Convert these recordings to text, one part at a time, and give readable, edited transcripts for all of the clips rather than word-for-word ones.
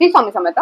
श्री स्वामी समर्थ.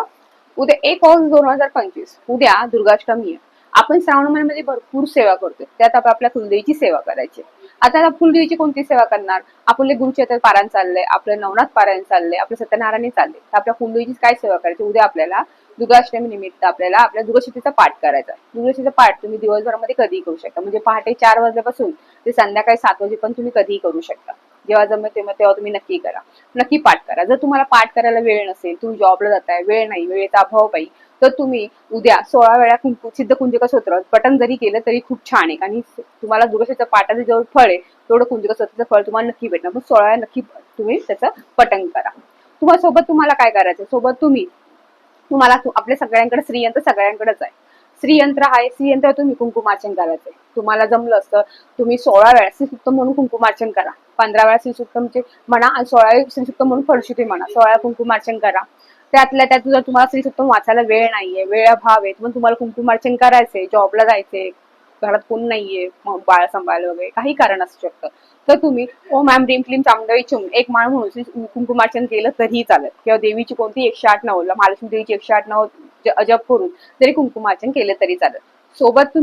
उद्या 1 ऑगस्ट 2025 उद्या दुर्गाष्टमी आहे. आपण श्रावण महिन्यामध्ये भरपूर सेवा करतो. त्यात आपण आपल्या कुलदेवीची सेवा करायची. आता कुलदेवीची कोणती सेवा करणार? आपले गुरुचरित्र पारायण चाललंय, आपलं नवनाथ पारायण चाललंय, आपलं सत्यनारायण चाललंय. तर आपल्या कुलदेवीची काय सेवा करायची? उद्या आपल्याला दुर्गाष्टमी निमित्त आपल्याला आपल्या दुर्गाष्टमीचा पाठ करायचा. दुर्गाष्टमीचा पाठ तुम्ही दिवसभरामध्ये कधीही करू शकता. म्हणजे पहाटे 4 वाजल्यापासून ते संध्याकाळी 7 वाजेपर्यंत तुम्ही कधीही करू शकता. जेव्हा जमेल तेव्हा तुम्ही नक्की करा. नक्की पाठ करा. जर तुम्हाला पाठ करायला वेळ नसेल, तुम्ही जॉबला जाताय, वेळ नाही, वेळेचा अभाव पाहिजे, तर तुम्ही उद्या 16 वेळा सिद्ध कुंजिका स्तोत्र पठण जरी केलं तरी खूप छान आहे. आणि तुम्हाला दुर्गाष्टमीच्या पाठाचं जेवढं फळ आहे तेवढं कुंजिका स्तोत्राचं फळ तुम्हाला नक्की भेटणार. पण 16 वेळा नक्की तुम्ही त्याचं पठण करा. तुम्हाला काय करायचं? सोबत तुम्हाला आपल्या सगळ्यांकडे श्रीयंत्र सगळ्यांकडेच आहे. श्रीयंत्र आहे. श्रीयंत्र तुम्ही कुंकुमार्चन करायचंय. तुम्हाला जमलं असतं तुम्ही 16 वेळा श्रीसुक्त म्हणून कुंकुमार्चन करा. 15 वेळा श्रीसुक्तमचे म्हणा आणि 16 वेळा श्रीसुक्त म्हणून फळशुती म्हणा. 16 वेळा कुंकुमार्चन करा. त्यातल्या त्यात जर तुम्हाला श्रीसुक्तम वाचायला वेळ नाहीये, वेळ अभाव आहे, पण तुम्हाला कुंकुमार्चन करायचंय, जॉबला जायचंय, घरात कोण नाहीये, बाळ सांभाळायला वगैरे काही कारण असू शकतं, तर तुम्ही ओम ऐं ह्रीं क्लीं चामुंडाई चुम एक माळ म्हणून कुंकुमार्चन केलं तरीही चालेल. किंवा देवीची कोणती 108 नावं, महालक्ष्मी देवीची 108 नावं जप करून जरी कुंकुमार्चन केलं तरी चालेल. सोबत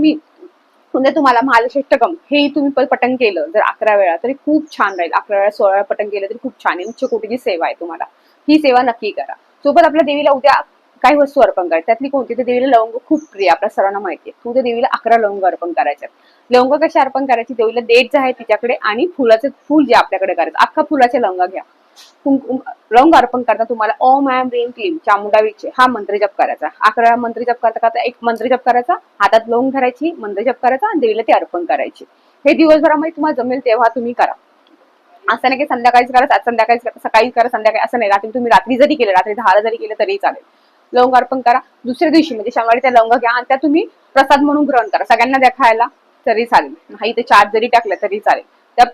तुम्हाला महालक्ष्मीष्टकम हे तुम्ही पठण केलं जर 11 वेळा तरी खूप छान राहील. 11 वेळा 16 वेळा पठण केलं तरी खूप छान आहे. उच्च कोटीची सेवा आहे. तुम्हाला ही सेवा नक्की करा. सोबत आपल्या देवीला उद्या काही वस्तू अर्पण करायची. त्यातली कोणती? तर देवीला लवंग खूप प्रिय, आपल्या सर्वांना माहिती आहे. उद्या देवीला 11 लवंग अर्पण करायचे. लवंग कशी अर्पण करायची? देवीला देठ जे आहे तिच्याकडे आणि फुलाचं फुल जे आपल्याकडे करायचं, अख्खा फुलाचे लवंग घ्या. लवंग अर्पण करता तुम्हाला ओम ऐं ह्रीं क्लीं चामुंडाईचे हा मंत्र जप करायचा. 11 मंत्र जप करता एक मंत्र जप करायचा, हातात लवंग धरायची, मंत्र जप करायचा आणि देवीला ती अर्पण करायची. हे दिवसभरामध्ये तुम्हाला जमेल तेव्हा तुम्ही करा. असं नाही की संध्याकाळीच करा, संध्याकाळी सकाळी करा, संध्याकाळी असं नाही. तुम्ही रात्री जरी केलं, रात्री 10 जरी केलं तरी चालेल. लवंग अर्पण करा. दुसऱ्या दिवशी म्हणजे शनिवारी त्या लवंग घ्या आणि त्या तुम्ही प्रसाद म्हणून ग्रहण करा. सगळ्यांना द्या खायला तरी चालेल. नाही ते 4 जरी टाकलं तरी चालेल. त्या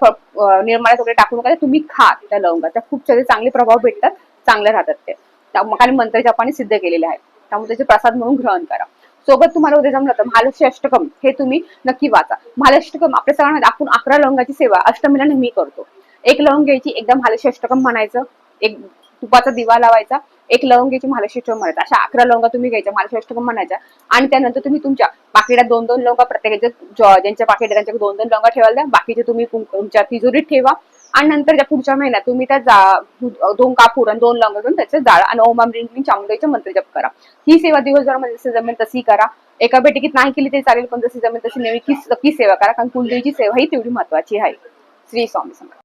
निर्माल्यात वगैरे टाकू नका, तुम्ही खा त्या लवंगात. त्या खूप चांगले प्रभाव भेटतात, चांगले राहतात ते. आणि मंत्र जपाने सिद्ध केलेले आहेत. त्यामुळे त्याचे प्रसाद म्हणून ग्रहण करा. सोबत तुम्हाला उद्या जमलं तर महालक्ष्मी अष्टकम हे तुम्ही नक्की वाचा. महालक्ष्मी अष्टकम आपल्या सगळ्यांना आपण 11 लवंगाची सेवा अष्टमीला नेहमी करतो. एक लवंग घ्यायची, एकदा महालक्ष्मी अष्टकम म्हणायचं, एक तुपाचा दिवा लावायचा, एक लवंग घ्यायची, महालक्ष्मी अष्टकम म्हणायचं. अशा 11 लवंगा तुम्ही घ्यायच्या, महालक्ष्मी अष्टकम म्हणायच्या. आणि त्यानंतर तुम्ही तुमच्या पाकिटात 2-2 लवंगा प्रत्येकाच्या ज्यांच्या पाकिट त्यांच्या 2-2 लवंगा ठेवायला द्या. बाकीचे तुम्ही तुमच्या तिजोरीत ठेवा. आणि नंतर पुढच्या महिन्यात तुम्ही त्या 2 कापूर आणि 2 लवंग घेऊन त्याचे जाळ आणि ओम ऐं ह्रीं क्लीं चामुंडाईचे मंत्र जप करा. ही सेवा दिवसभरामध्ये जशी जमेल तशी करा. एका बैठकीत नाही केली तरी चालेल, पण जशी जमेल तशी नक्की सेवा करा. कारण कुलदेवीची सेवा ही तेवढी महत्वाची आहे. श्री स्वामी समर्थ.